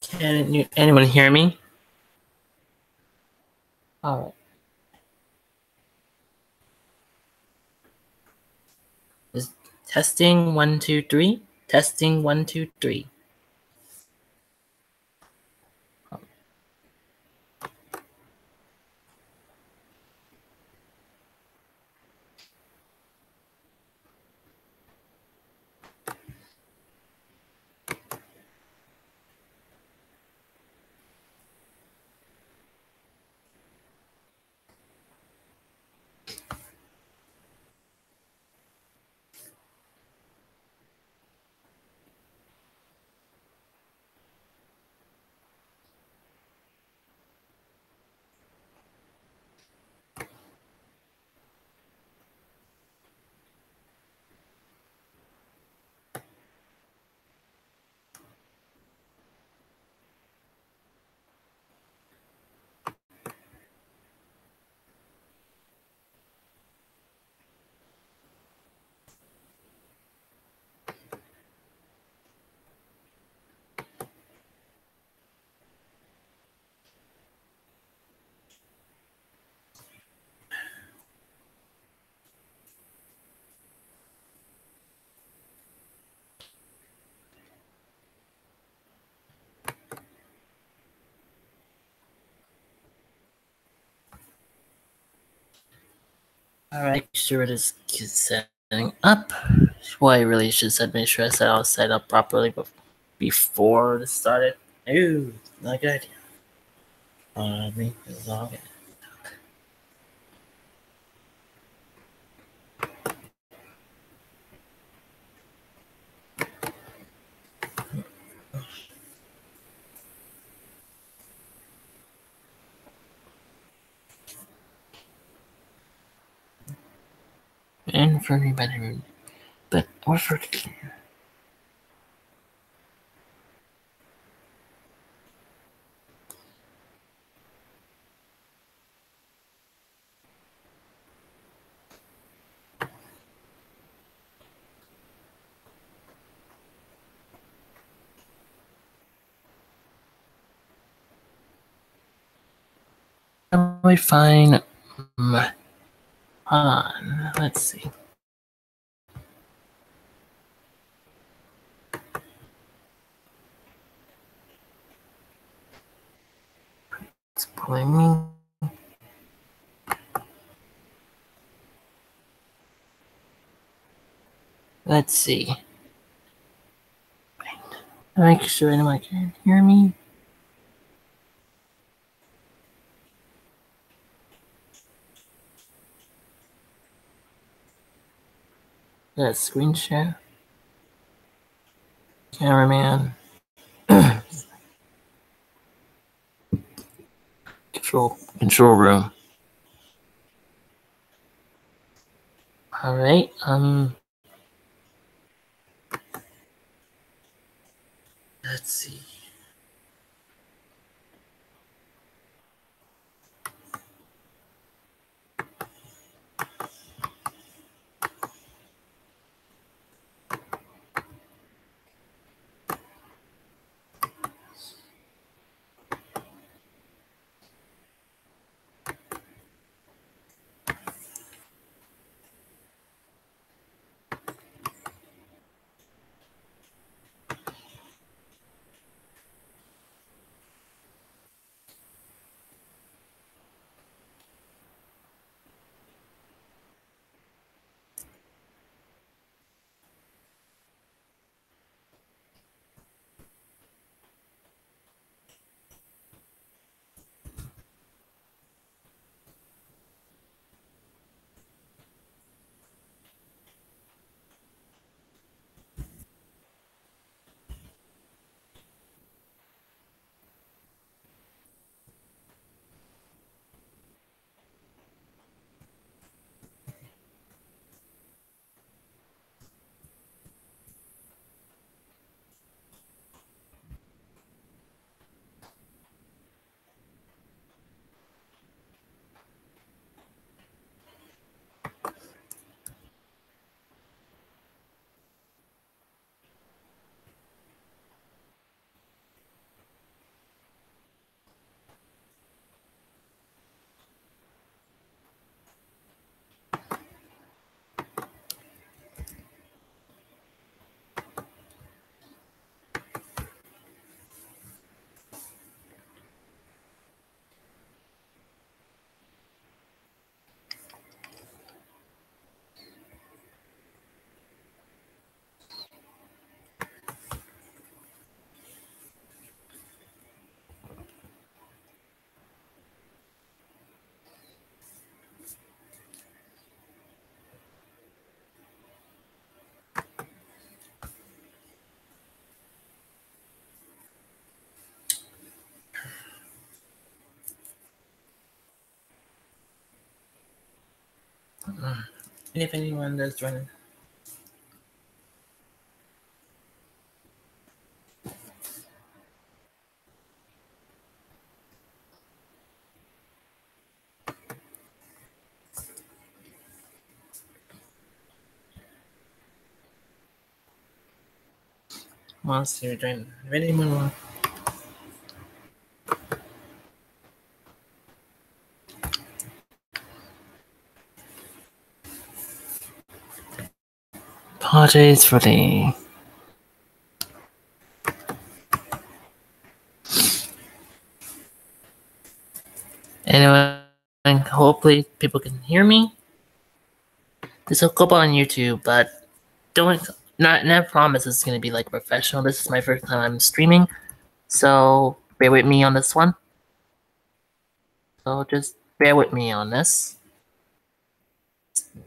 Can anyone hear me? All right. Is testing 1 2 3? Testing 1 2 3. All right. Sure, it is setting up. Well, I really should have made sure I said I was set up properly before it started. Ooh, not a good idea. Me, it's all good. And for anybody, but what for? Probably fine. Hold on. Let's see. It's pulling me. Let's see. Make sure anyone can hear me. That screen share. Cameraman. Control room. All right. Let's see. And if anyone does join, wants to join, if anyone wants. Apologies for the anyway. Hopefully, people can hear me. This will go up on YouTube, but don't not promise it's gonna be like professional. This is my first time I'm streaming, so bear with me on this one. So just bear with me on this.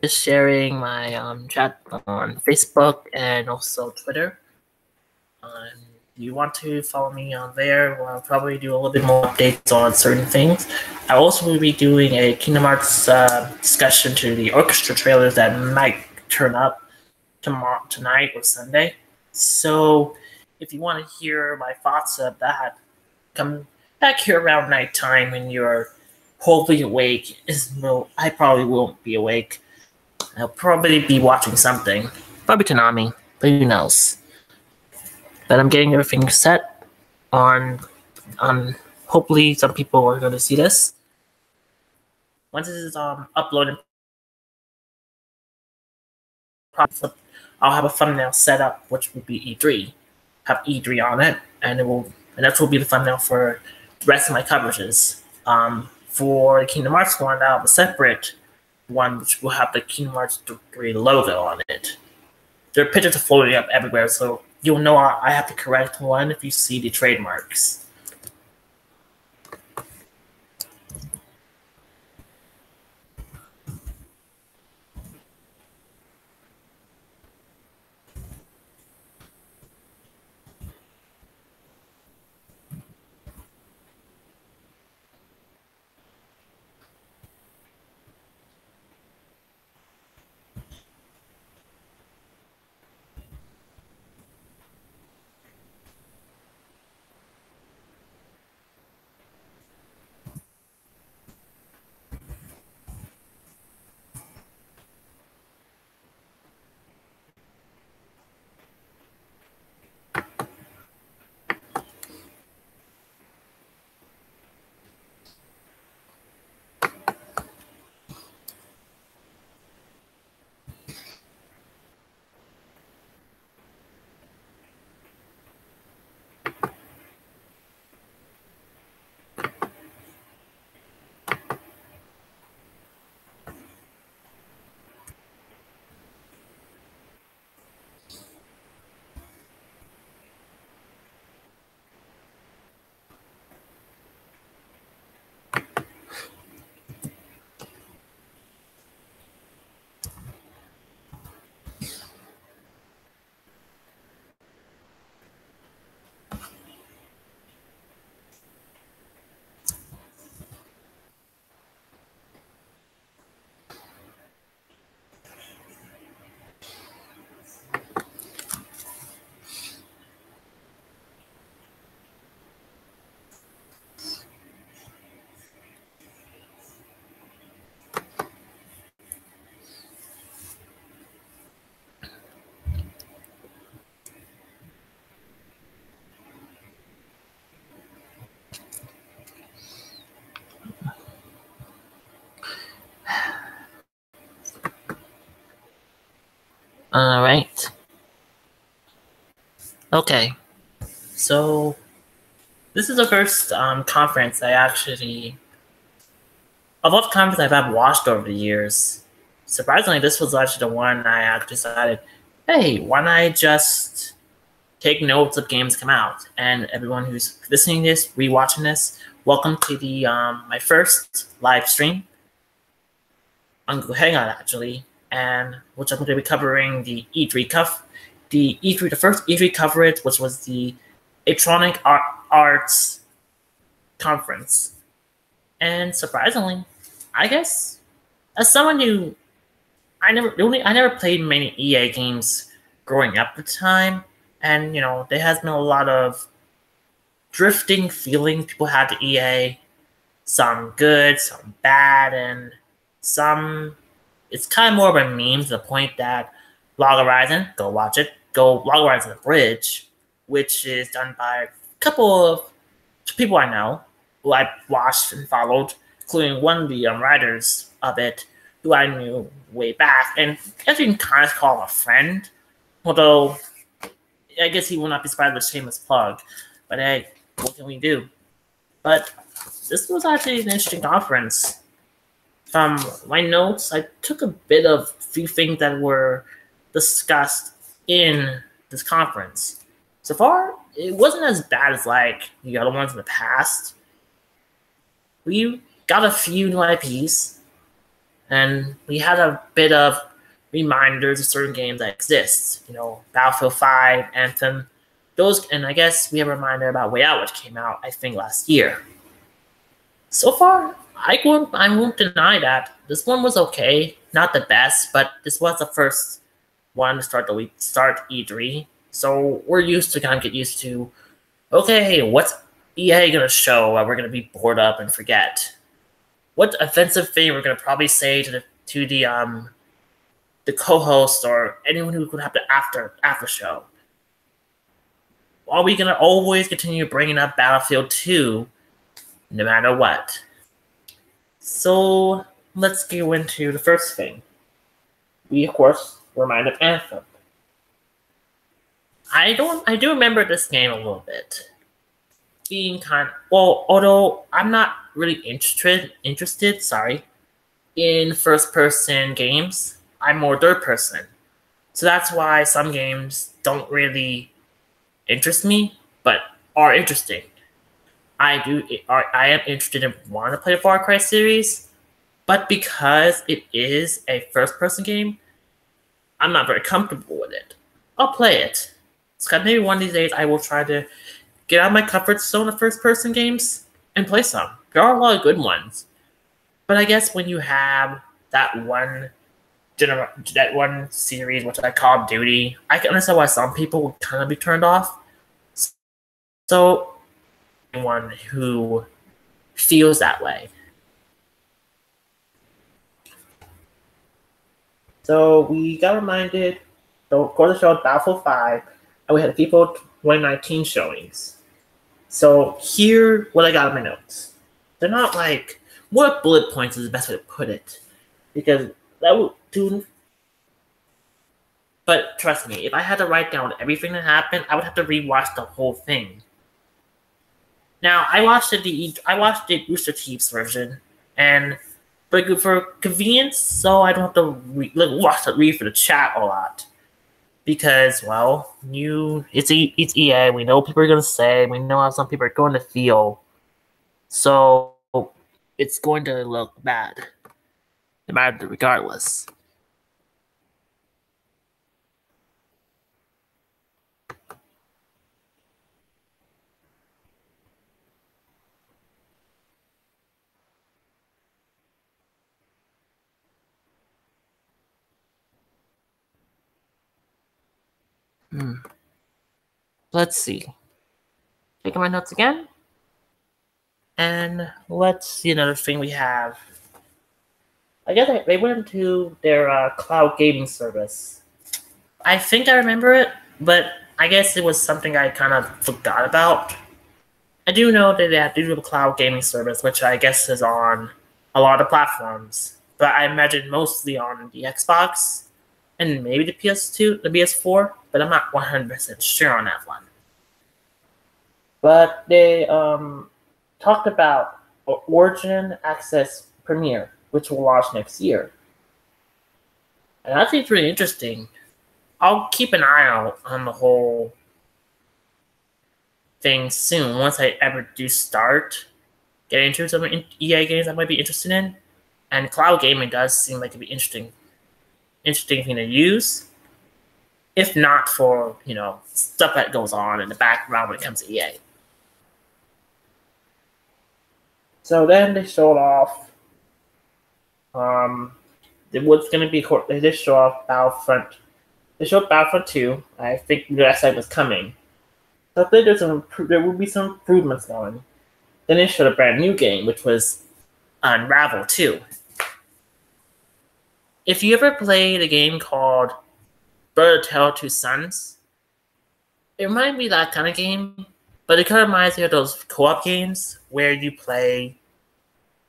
Just sharing my chat on Facebook and also Twitter. If you want to follow me on there, I'll probably do a little bit more updates on certain things. I also will be doing a Kingdom Hearts discussion to the orchestra trailers that might turn up tonight or Sunday. So if you want to hear my thoughts of that, come back here around nighttime when you're hopefully awake. I probably won't be awake. I'll probably be watching something. Probably Tanami, but who knows? But I'm getting everything set on hopefully some people are going to see this. Once this is uploaded, I'll have a thumbnail set up, which will be E3. Have E3 on it, and that will be the thumbnail for the rest of my coverages. For the Kingdom Hearts one, I'll have a separate one, which will have the Kingdom Hearts 3 logo on it. There are pictures floating up everywhere, so you'll know I have the correct one if you see the trademarks. All right. Okay. So this is the first conference I actually, of all the conferences I've watched over the years, surprisingly, this was actually the one I actually decided, hey, why don't I just take notes of games come out? And everyone who's listening to this, rewatching this, welcome to the my first live stream on Google Hangout actually, and which I'm going to be covering the the first E3 coverage, which was the Electronic Arts conference. And surprisingly, I guess, as someone who I never played many EA games growing up at the time, and there has been a lot of drifting feelings people had to EA. Some good, some bad, and some it's kind of more of a meme to the point that Log Horizon, go watch it, go Log Horizon The Bridge, which is done by a couple of people I know who I watched and followed, including one of the writers of it who I knew way back, and I guess you can kind of call him a friend, although I guess he will not be surprised with a shameless plug. But hey, what can we do? But this was actually an interesting conference. From my notes, I took a bit of a few things that were discussed in this conference. So far, it wasn't as bad as like the other ones in the past. We got a few new IPs, and we had a bit of reminders of certain games that exist. Battlefield 5, Anthem, those, and I guess we have a reminder about Way Out, which came out, I think, last year. So far, I won't deny that this one was okay. Not the best, but this was the first one to start E3. So we're used to kind of get used to, okay, what's EA gonna show that we're gonna be bored up and forget? What offensive thing we're gonna probably say to the co-host or anyone who could have the after show? Are we gonna always continue bringing up Battlefield 2 no matter what? So let's go into the first thing. We of course remind of Anthem. I do remember this game a little bit. Being although I'm not really interested, in first person games. I'm more third person. So that's why some games don't really interest me, but are interesting. I am interested in wanting to play the Far Cry series, but because it is a first-person game, I'm not very comfortable with it. I'll play it. So maybe one of these days I will try to get out of my comfort zone of first-person games and play some. There are a lot of good ones, but I guess when you have that one series, which I Call of Duty, I can understand why some people would kind of be turned off. So anyone who feels that way. So we got reminded, of course, the show Battlefield 5, and we had the FIFA 2019 showings. So here, what I got in my notes. They're not like, what bullet points is the best way to put it? Because that would do. But trust me, if I had to write down everything that happened, I would have to rewatch the whole thing. Now, I watched the Rooster Teeth's version, and for convenience, so I don't have to read for the chat a lot. Because, well, it's EA. We know what people are going to say. We know how some people are going to feel. So it's going to look bad, no matter regardless. Let's see. Taking my notes again. And let's see another thing we have. I guess they went into their cloud gaming service. I think I remember it, but I guess it was something I kind of forgot about. I do know that they do have a cloud gaming service, which I guess is on a lot of platforms. But I imagine mostly on the Xbox and maybe the PS2, the PS4, but I'm not 100% sure on that one. But they talked about Origin Access Premier, which will launch next year. And I think it's really interesting. I'll keep an eye out on the whole thing soon, once I ever do start getting into some EA games I might be interested in. And cloud gaming does seem like it'd be interesting thing to use. If not for, stuff that goes on in the background when it comes to EA. So then they showed off it was going to be. They did show off Battlefront. They showed Battlefront 2. I think that site was coming. So I think there would be some improvements going. Then they showed a brand new game, which was Unravel 2. If you ever played a game called Brother Tale Two Sons, it might be that kind of game, but it kind of reminds me of those co-op games where you play,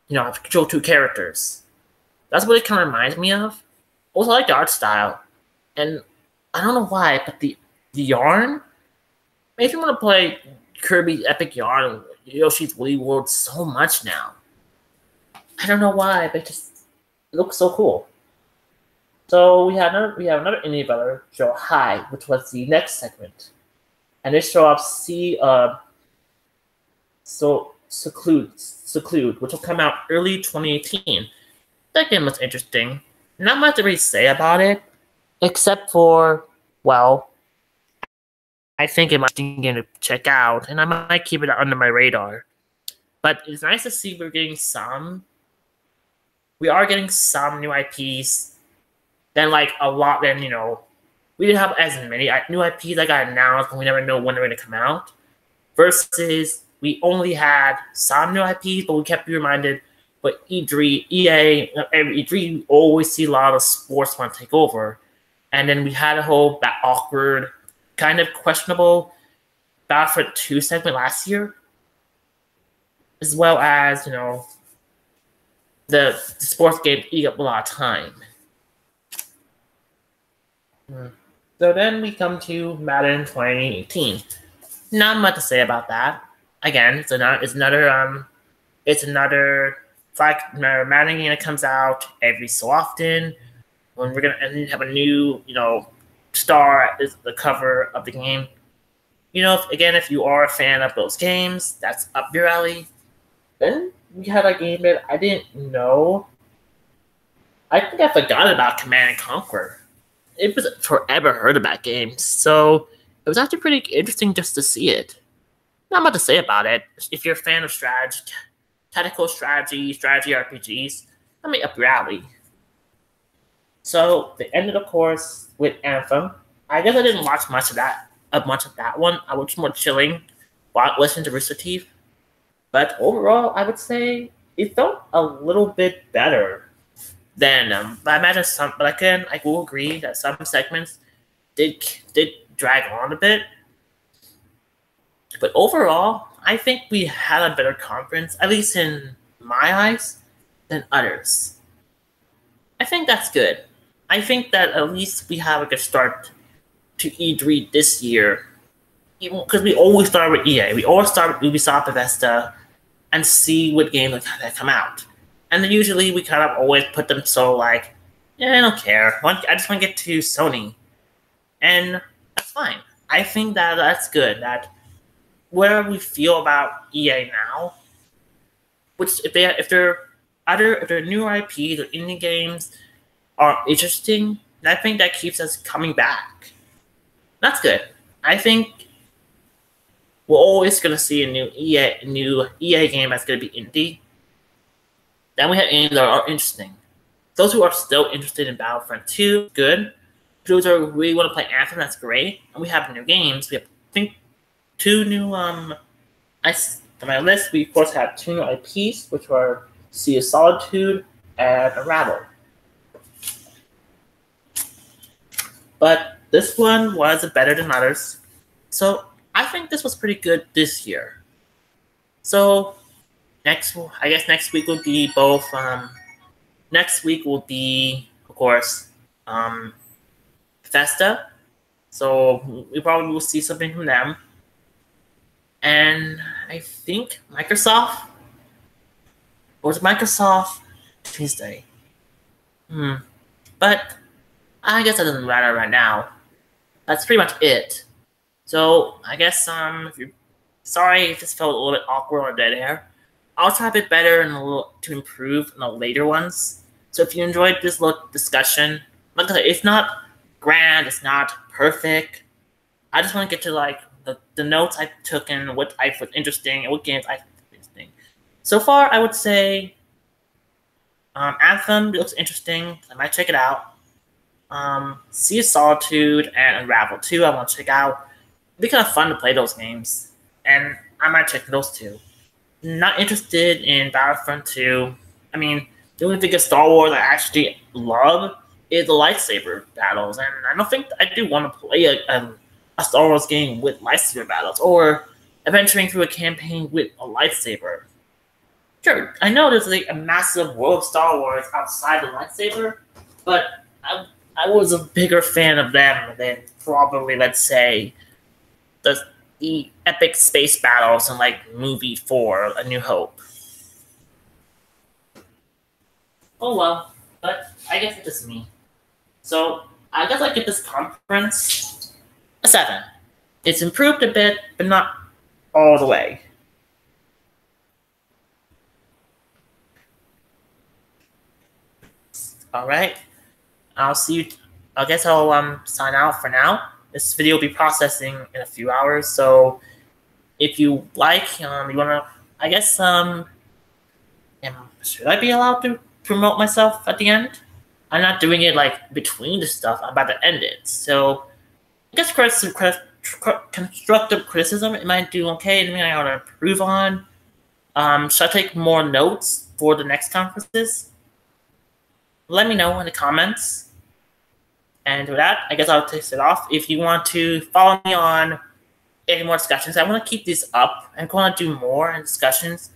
control two characters. That's what it kind of reminds me of. Also, I like the art style, and I don't know why, but the yarn makes me want to play Kirby's Epic Yarn and Yoshi's Woolly World so much now. I don't know why, but it looks so cool. So we have another indie developer show High, which was the next segment, and this show off Seclude, which will come out early 2018. That game was interesting. Not much to really say about it, except for, well, I think it might be a game to check out, and I might keep it under my radar. But it's nice to see we are getting some new IPs. Then, we didn't have as many new IPs that got announced, and we never know when they're going to come out. Versus, we only had some new IPs, but we kept being reminded, but EA, every E3, we always see a lot of sports want to take over. And then we had a whole awkward, kind of questionable Battlefront 2 segment last year, as well as, the sports game eat up a lot of time. So then we come to Madden 2018. Not much to say about that. Again, it's another Madden game that comes out every so often. When we're gonna have a new, star is the cover of the game. If you are a fan of those games, that's up your alley. Then we had a game that I didn't know. I think I forgot about Command and Conquer. It was forever heard of that game, so it was actually pretty interesting just to see it. Not much to say about it. If you're a fan of tactical strategy RPGs, that may up your alley. So they ended, of course, with Anthem. I guess I didn't watch much of that one. I was more chilling while listening to Rooster Teeth. But overall, I would say it felt a little bit better than but I imagine some. But again, I will agree that some segments did drag on a bit. But overall, I think we had a better conference, at least in my eyes, than others. I think that's good. I think that at least we have a good start to E3 this year. Because we always start with EA. We always start with Ubisoft, Bethesda, and see what games that come out. And then usually we kind of always put them I don't care. I just want to get to Sony. And that's fine. I think that's good. That whatever we feel about EA now, which if they're new IPs or indie games are interesting, I think that keeps us coming back. That's good. I think we're always gonna see a new EA game that's gonna be indie. Then we have games that are interesting. Those who are still interested in Battlefront 2, good. Those who really want to play Anthem, that's great. And we have new games. We have, I think, 2 new on my list. We of course have 2 new IPs, which are Sea of Solitude and Unravel. But this one was better than others. So I think this was pretty good this year. So next week will be both. Next week will be, of course, Bethesda. So we probably will see something from them. And I think Microsoft. Or was it Microsoft Tuesday? But I guess that doesn't matter right now. That's pretty much it. So I guess sorry if this felt a little bit awkward or dead air. I'll try a bit better and to improve in the later ones. So if you enjoyed this little discussion, like I said, it's not grand, it's not perfect. I just want to get to the notes I took and what I was interesting and what games I found interesting. So far, I would say Anthem looks interesting. I might check it out. Sea of Solitude and Unravel 2 I want to check out. It'd be kind of fun to play those games. And I might check those too. Not interested in Battlefront 2. I mean, the only thing of Star Wars I actually love is the lightsaber battles. And I don't think I do want to play a Star Wars game with lightsaber battles or adventuring through a campaign with a lightsaber. Sure, I know there's like a massive world of Star Wars outside the lightsaber, but I was a bigger fan of them than probably, let's say, the epic space battles in like movie 4, A New Hope. Oh well, but I guess it's just me. So I guess I give this conference a 7. It's improved a bit, but not all the way. All right, I'll see you. I guess I'll sign out for now. This video will be processing in a few hours, so if you like, you wanna, I guess, should I be allowed to promote myself at the end? I'm not doing it like between the stuff. I'm about to end it, so I guess constructive criticism, it might do okay. Anything I want to improve on? Should I take more notes for the next conferences? Let me know in the comments. And with that, I guess I'll take it off. If you want to follow me on any more discussions, I want to keep these up and want to do more discussions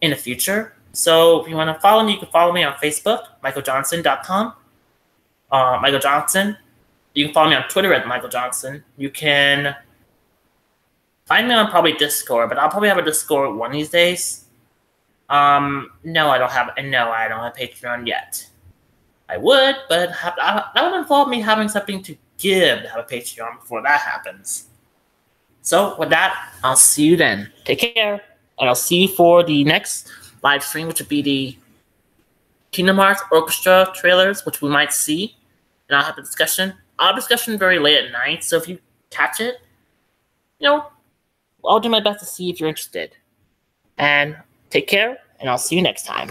in the future. So if you want to follow me, you can follow me on Facebook, michaeljohnson.com. Michael Johnson. You can follow me on Twitter at Michael Johnson. You can find me on probably Discord, but I'll probably have a Discord one of these days. No, I don't have Patreon yet. I would, but that would involve me having something to give to have a Patreon before that happens. So with that, I'll see you then. Take care, and I'll see you for the next live stream, which would be the Kingdom Hearts Orchestra trailers, which we might see, and I'll have a discussion. I'll have a discussion very late at night, so if you catch it, I'll do my best to see if you're interested. And take care, and I'll see you next time.